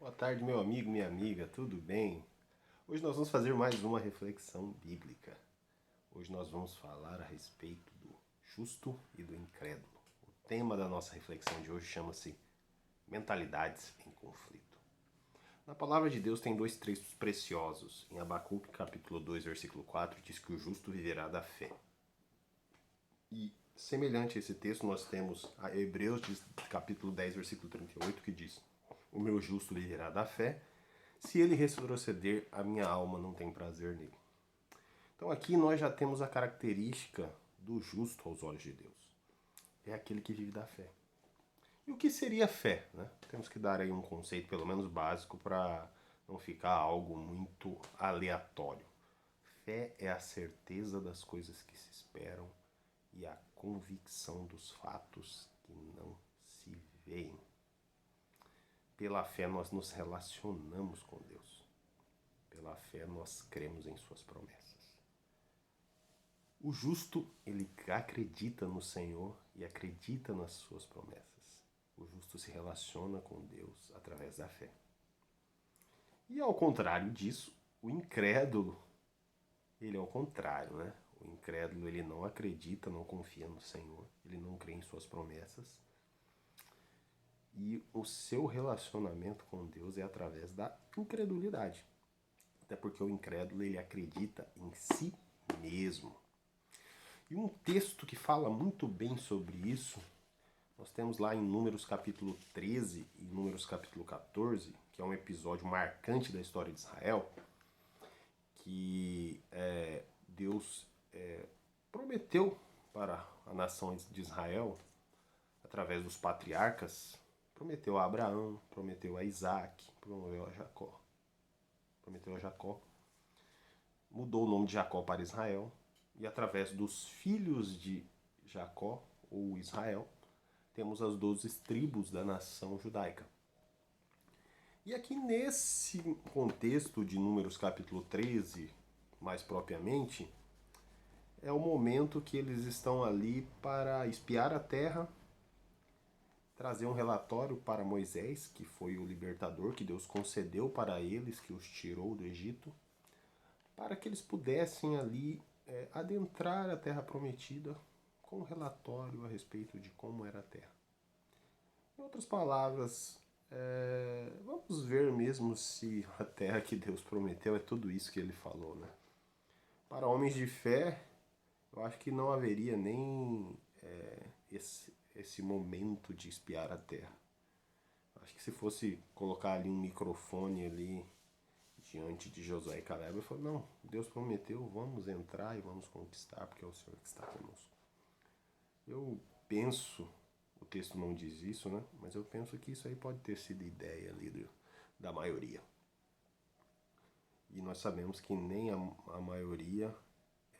Boa tarde, meu amigo, minha amiga, tudo bem? Hoje nós vamos fazer mais uma reflexão bíblica. Hoje nós vamos falar a respeito do justo e do incrédulo. O tema da nossa reflexão de hoje chama-se Mentalidades em Conflito. Na palavra de Deus tem dois textos preciosos. Em Abacuque, capítulo 2, versículo 4, diz que o justo viverá da fé. E semelhante a esse texto, nós temos a Hebreus, capítulo 10, versículo 38, que diz: O meu justo viverá da fé. Se ele retroceder, a minha alma não tem prazer nele. Então aqui nós já temos a característica do justo aos olhos de Deus. É aquele que vive da fé. E o que seria fé? Né? Temos que dar aí um conceito pelo menos básico para não ficar algo muito aleatório. Fé é a certeza das coisas que se esperam e a convicção dos fatos que não se veem. Pela fé nós nos relacionamos com Deus. Pela fé nós cremos em suas promessas. O justo, ele acredita no Senhor e acredita nas suas promessas. O justo se relaciona com Deus através da fé. E ao contrário disso, o incrédulo, ele é o contrário, né? O incrédulo, ele não acredita, não confia no Senhor, ele não crê em suas promessas. E o seu relacionamento com Deus é através da incredulidade. Até porque o incrédulo, ele acredita em si mesmo. E um texto que fala muito bem sobre isso, nós temos lá em Números capítulo 13 e Números capítulo 14, que é um episódio marcante da história de Israel, que Deus prometeu para a nação de Israel, através dos patriarcas, prometeu a Abraão, prometeu a Isaac, prometeu a Jacó. Prometeu a Jacó, mudou o nome de Jacó para Israel, e através dos filhos de Jacó, ou Israel, temos as 12 tribos da nação judaica. E aqui nesse contexto de Números capítulo 13, mais propriamente, é o momento que eles estão ali para espiar a terra, trazer um relatório para Moisés, que foi o libertador que Deus concedeu para eles, que os tirou do Egito, para que eles pudessem ali adentrar a terra prometida com um relatório a respeito de como era a terra. Em outras palavras, vamos ver mesmo se a terra que Deus prometeu é tudo isso que ele falou, né? Para homens de fé, eu acho que não haveria nem esse momento de espiar a terra. Acho que se fosse colocar ali um microfone ali diante de Josué e Caleb, ele falou, não, Deus prometeu, vamos entrar e vamos conquistar, porque é o Senhor que está conosco. Eu penso, o texto não diz isso, né? Mas eu penso que isso aí pode ter sido ideia ali da maioria. E nós sabemos que nem a maioria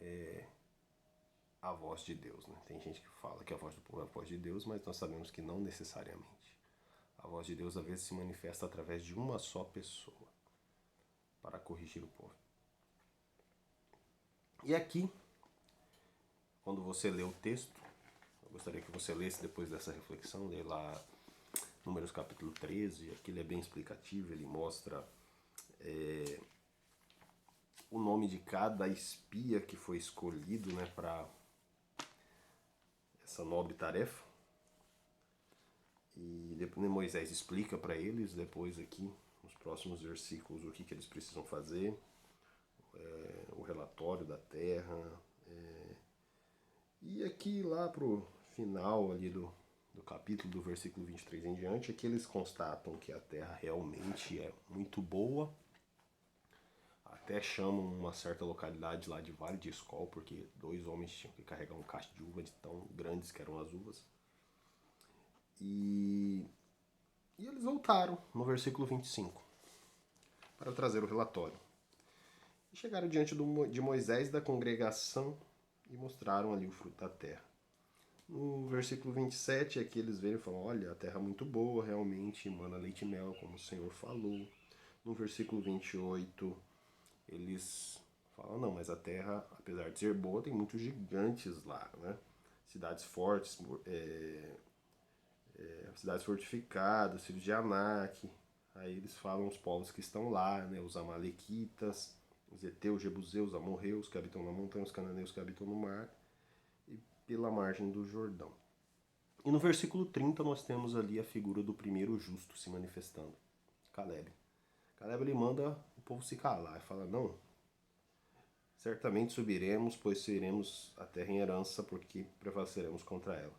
é a voz de Deus, né? Tem gente que fala que a voz do povo é a voz de Deus, mas nós sabemos que não necessariamente. A voz de Deus às vezes se manifesta através de uma só pessoa para corrigir o povo. E aqui, quando você lê o texto, eu gostaria que você lesse depois dessa reflexão, lê lá Números capítulo 13, aqui ele é bem explicativo, ele mostra o nome de cada espia que foi escolhido, né, para essa nobre tarefa. E depois Moisés explica para eles, depois aqui, nos próximos versículos, o que eles precisam fazer, o relatório da terra. E aqui lá pro final ali do capítulo, do versículo 23 em diante, é que eles constatam que a terra realmente é muito boa. Até chamam uma certa localidade lá de Vale de Escol, porque 2 homens tinham que carregar um cacho de uva de tão grandes que eram as uvas. E eles voltaram no versículo 25 para trazer o relatório. E chegaram diante de Moisés e da congregação e mostraram ali o fruto da terra. No versículo 27 é que eles veem e falam, olha, a terra é muito boa, realmente, emana leite e mel, como o Senhor falou. No versículo 28, eles falam, não, mas a terra, apesar de ser boa, tem muitos gigantes lá, né? Cidades fortes, cidades fortificadas, filhos de Anak. Aí eles falam os povos que estão lá, né? Os amalequitas, os heteus, jebuseus, amorreus que habitam na montanha, os cananeus que habitam no mar e pela margem do Jordão. E no versículo 30 nós temos ali a figura do primeiro justo se manifestando, Caleb. Caleb ele manda o povo se calar e fala, não, certamente subiremos, pois seremos a terra em herança, porque prevaleceremos contra ela.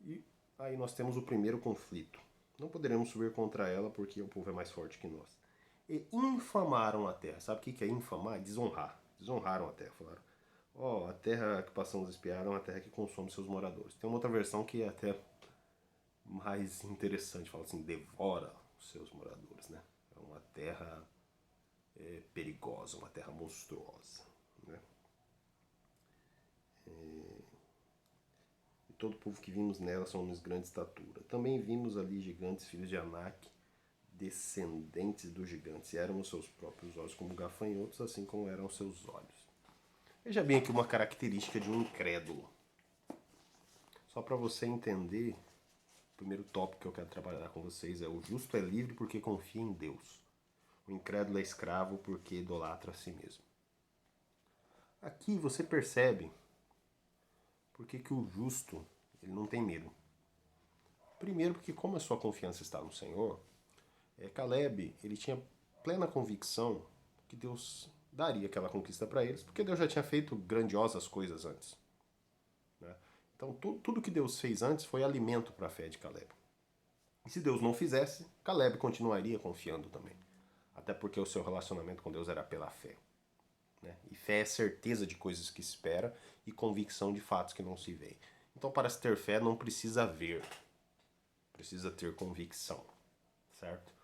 E aí nós temos o primeiro conflito. Não poderemos subir contra ela porque o povo é mais forte que nós. E infamaram a terra. Sabe o que é infamar? Desonrar. Desonraram a terra. Falaram, ó, a terra que passamos a espiar é uma terra que consome seus moradores. Tem uma outra versão que é até mais interessante. Fala assim, devora os seus moradores, né? É uma terra perigosa, uma terra monstruosa, né? E todo o povo que vimos nela são homens de grande estatura. Também vimos ali gigantes, filhos de Anak, descendentes dos gigantes, e eram os seus próprios olhos como gafanhotos, assim como eram os seus olhos. Veja bem aqui uma característica de um incrédulo. Só para você entender, o primeiro tópico que eu quero trabalhar com vocês é: o justo é livre porque confia em Deus. O incrédulo é escravo porque idolatra a si mesmo. Aqui você percebe por que o justo ele não tem medo. Primeiro porque como a sua confiança está no Senhor, Caleb ele tinha plena convicção que Deus daria aquela conquista para eles, porque Deus já tinha feito grandiosas coisas antes, né? Então tudo que Deus fez antes foi alimento para a fé de Caleb. E se Deus não fizesse, Caleb continuaria confiando também. Até porque o seu relacionamento com Deus era pela fé, né? E fé é certeza de coisas que se espera e convicção de fatos que não se veem. Então, para se ter fé, não precisa ver, precisa ter convicção, certo?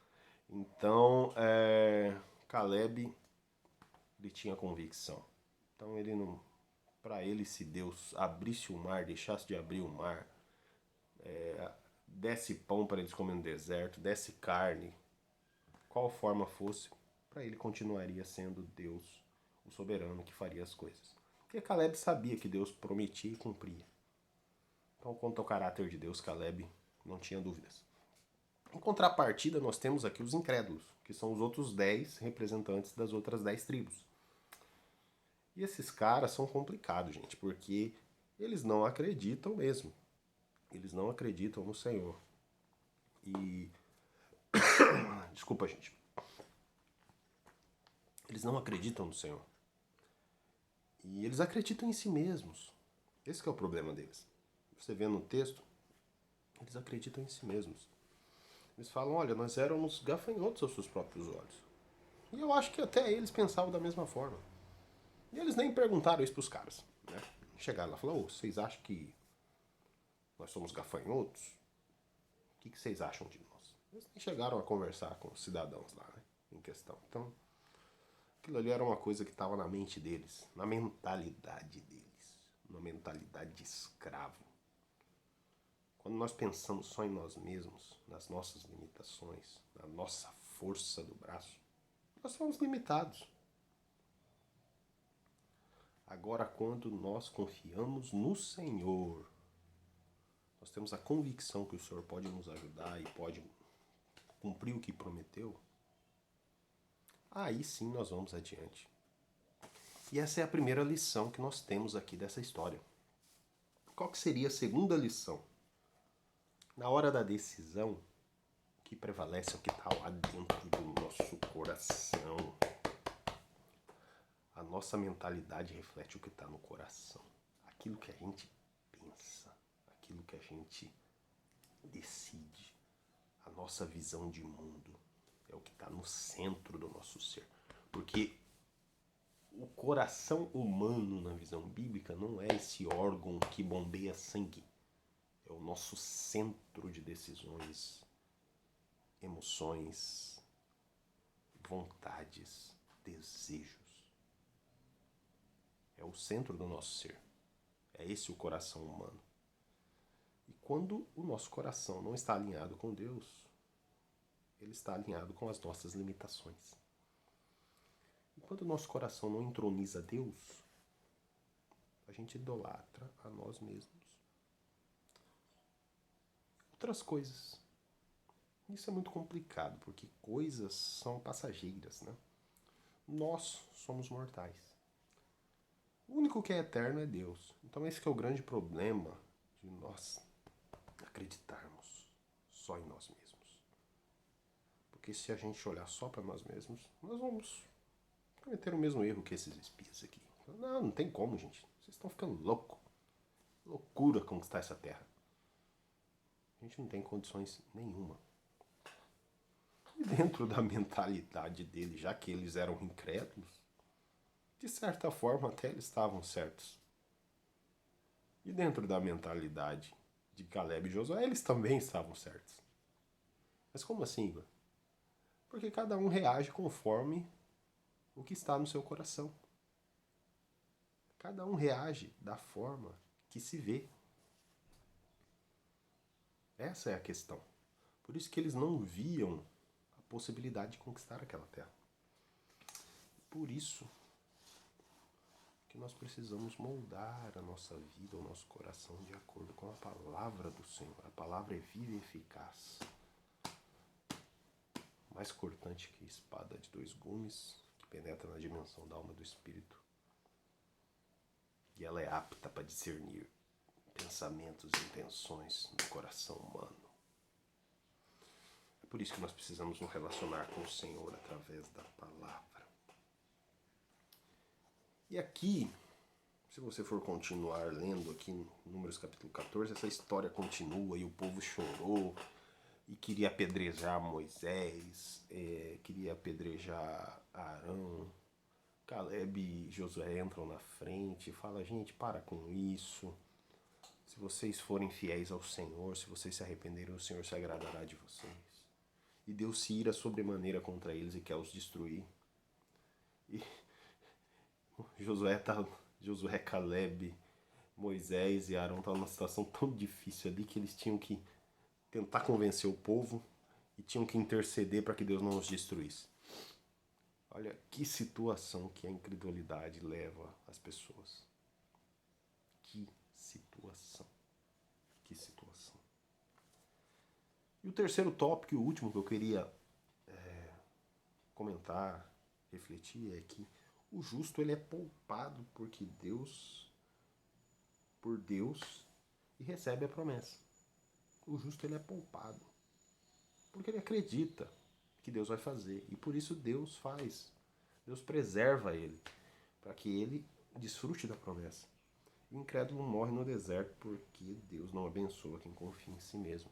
Então, Caleb, ele tinha convicção. Então, ele não, para ele, se Deus abrisse o mar, deixasse de abrir o mar, desse pão para eles comerem no deserto, desse carne, qual forma fosse, para ele continuaria sendo Deus, o soberano que faria as coisas. Porque Caleb sabia que Deus prometia e cumpria. Então, quanto ao caráter de Deus, Caleb não tinha dúvidas. Em contrapartida, nós temos aqui os incrédulos, que são os outros 10 representantes das outras 10 tribos. E esses caras são complicados, gente, porque eles não acreditam mesmo. Eles não acreditam no Senhor. E. Desculpa, gente. Eles não acreditam no Senhor. E eles acreditam em si mesmos. Esse que é o problema deles. Você vê no texto, eles acreditam em si mesmos. Eles falam, olha, nós éramos gafanhotos aos seus próprios olhos. E eu acho que até eles pensavam da mesma forma. E eles nem perguntaram isso pros caras, né? Chegaram lá e falaram, vocês acham que nós somos gafanhotos? O que vocês acham de nós? Eles nem chegaram a conversar com os cidadãos lá, né, em questão. Então, aquilo ali era uma coisa que estava na mente deles, na mentalidade deles, uma mentalidade de escravo. Quando nós pensamos só em nós mesmos, nas nossas limitações, na nossa força do braço, nós somos limitados. Agora, quando nós confiamos no Senhor, nós temos a convicção que o Senhor pode nos ajudar e pode cumprir o que prometeu, aí sim nós vamos adiante. E essa é a primeira lição que nós temos aqui dessa história. Qual que seria a segunda lição? Na hora da decisão, o que prevalece é o que está lá dentro do nosso coração. A nossa mentalidade reflete o que está no coração. Aquilo que a gente pensa, aquilo que a gente decide, a nossa visão de mundo é o que está no centro do nosso ser. Porque o coração humano, na visão bíblica, não é esse órgão que bombeia sangue. É o nosso centro de decisões, emoções, vontades, desejos. É o centro do nosso ser. É esse o coração humano. E quando o nosso coração não está alinhado com Deus, ele está alinhado com as nossas limitações. E quando o nosso coração não entroniza Deus, a gente idolatra a nós mesmos. Outras coisas. Isso é muito complicado, porque coisas são passageiras, né? Nós somos mortais. O único que é eterno é Deus. Então esse que é o grande problema de nós acreditarmos só em nós mesmos. Porque se a gente olhar só para nós mesmos, nós vamos cometer o mesmo erro que esses espias aqui. Não, não tem como, gente. Vocês estão ficando louco. Loucura conquistar essa terra. A gente não tem condições nenhuma. E dentro da mentalidade deles, já que eles eram incrédulos, de certa forma até eles estavam certos. E dentro da mentalidade de Caleb e Josué, eles também estavam certos. Mas como assim, Igor? Porque cada um reage conforme o que está no seu coração. Cada um reage da forma que se vê. Essa é a questão. Por isso que eles não viam a possibilidade de conquistar aquela terra. Por isso que nós precisamos moldar a nossa vida, o nosso coração de acordo com a palavra do Senhor. A palavra é viva e eficaz. Mais cortante que espada de 2 gumes, que penetra na dimensão da alma e do espírito. E ela é apta para discernir pensamentos e intenções do coração humano. É por isso que nós precisamos nos relacionar com o Senhor através da palavra. E aqui, se você for continuar lendo aqui em Números capítulo 14, essa história continua e o povo chorou e queria apedrejar Moisés, queria apedrejar Arão. Caleb e Josué entram na frente e falam, gente, para com isso. Se vocês forem fiéis ao Senhor, se vocês se arrependerem, o Senhor se agradará de vocês. E Deus se ira sobremaneira contra eles e quer os destruir. E Josué, Caleb, Moisés e Arão estavam numa situação tão difícil ali que eles tinham que tentar convencer o povo e tinham que interceder para que Deus não os destruísse. Olha que situação que a incredulidade leva as pessoas. Que situação. Que situação. E o terceiro tópico, e o último que eu queria comentar, refletir, é que o justo ele é poupado por Deus e recebe a promessa. O justo ele é poupado porque ele acredita que Deus vai fazer e por isso Deus faz. Deus preserva ele para que ele desfrute da promessa. O incrédulo morre no deserto porque Deus não abençoa quem confia em si mesmo.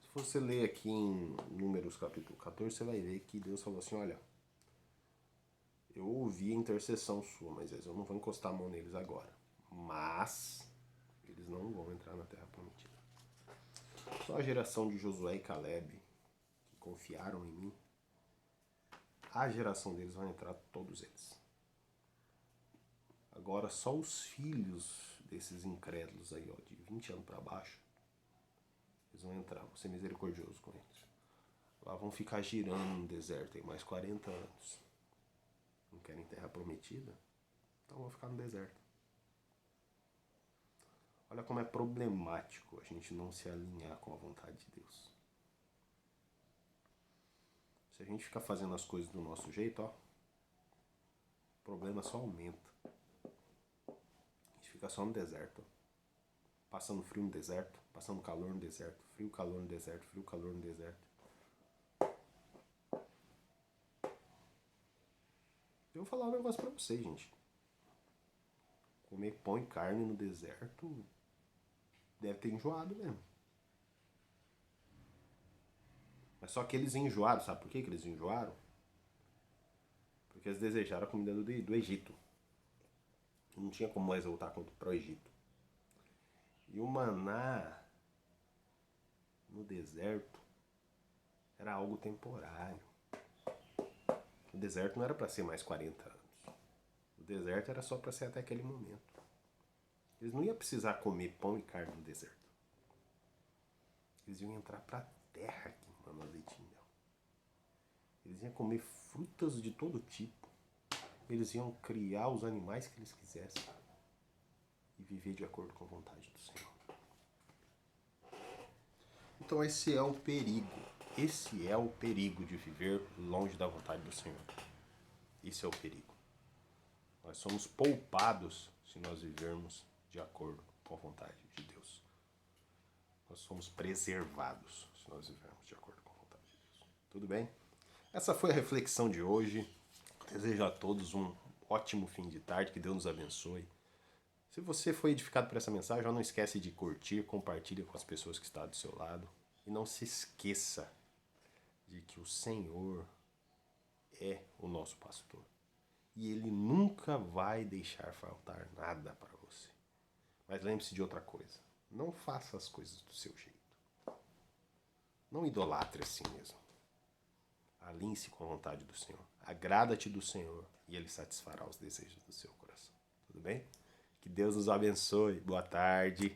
Se você ler aqui em Números capítulo 14, você vai ver que Deus falou assim, olha, eu ouvi a intercessão sua, Moisés, eu não vou encostar a mão neles agora. Mas eles não vão entrar na terra prometida. Só a geração de Josué e Caleb, que confiaram em mim, a geração deles vai entrar, todos eles. Agora só os filhos desses incrédulos aí, ó, de 20 anos para baixo, eles vão entrar, vou ser misericordioso com eles. Lá vão ficar girando no deserto aí mais 40 anos. Não querem terra prometida? Então vão ficar no deserto. Olha como é problemático a gente não se alinhar com a vontade de Deus. Se a gente ficar fazendo as coisas do nosso jeito, ó, o problema só aumenta. A gente fica só no deserto, ó, passando frio no deserto, passando calor no deserto, frio, calor no deserto, frio, calor no deserto. Eu vou falar um negócio pra vocês, gente. Comer pão e carne no deserto deve ter enjoado mesmo. Mas só que eles enjoaram, sabe por que eles enjoaram? Porque eles desejaram a comida do Egito. Não tinha como mais voltar para o Egito. E o maná no deserto era algo temporário. O deserto não era para ser mais 40 anos. O deserto era só para ser até aquele momento. Eles não iam precisar comer pão e carne no deserto. Eles iam entrar para a terra que mana leite e mel. Eles iam comer frutas de todo tipo. Eles iam criar os animais que eles quisessem e viver de acordo com a vontade do Senhor. Então esse é o perigo. Esse é o perigo de viver longe da vontade do Senhor. Esse é o perigo. Nós somos poupados se nós vivermos de acordo com a vontade de Deus. Nós somos preservados se nós vivermos de acordo com a vontade de Deus. Tudo bem? Essa foi a reflexão de hoje. Desejo a todos um ótimo fim de tarde. Que Deus nos abençoe. Se você foi edificado por essa mensagem, não esquece de curtir, compartilha com as pessoas que estão do seu lado. E não se esqueça de que o Senhor é o nosso pastor. E Ele nunca vai deixar faltar nada para você. Mas lembre-se de outra coisa. Não faça as coisas do seu jeito. Não idolatre assim mesmo. Alinhe-se com a vontade do Senhor. Agrada-te do Senhor e Ele satisfará os desejos do seu coração. Tudo bem? Que Deus nos abençoe. Boa tarde.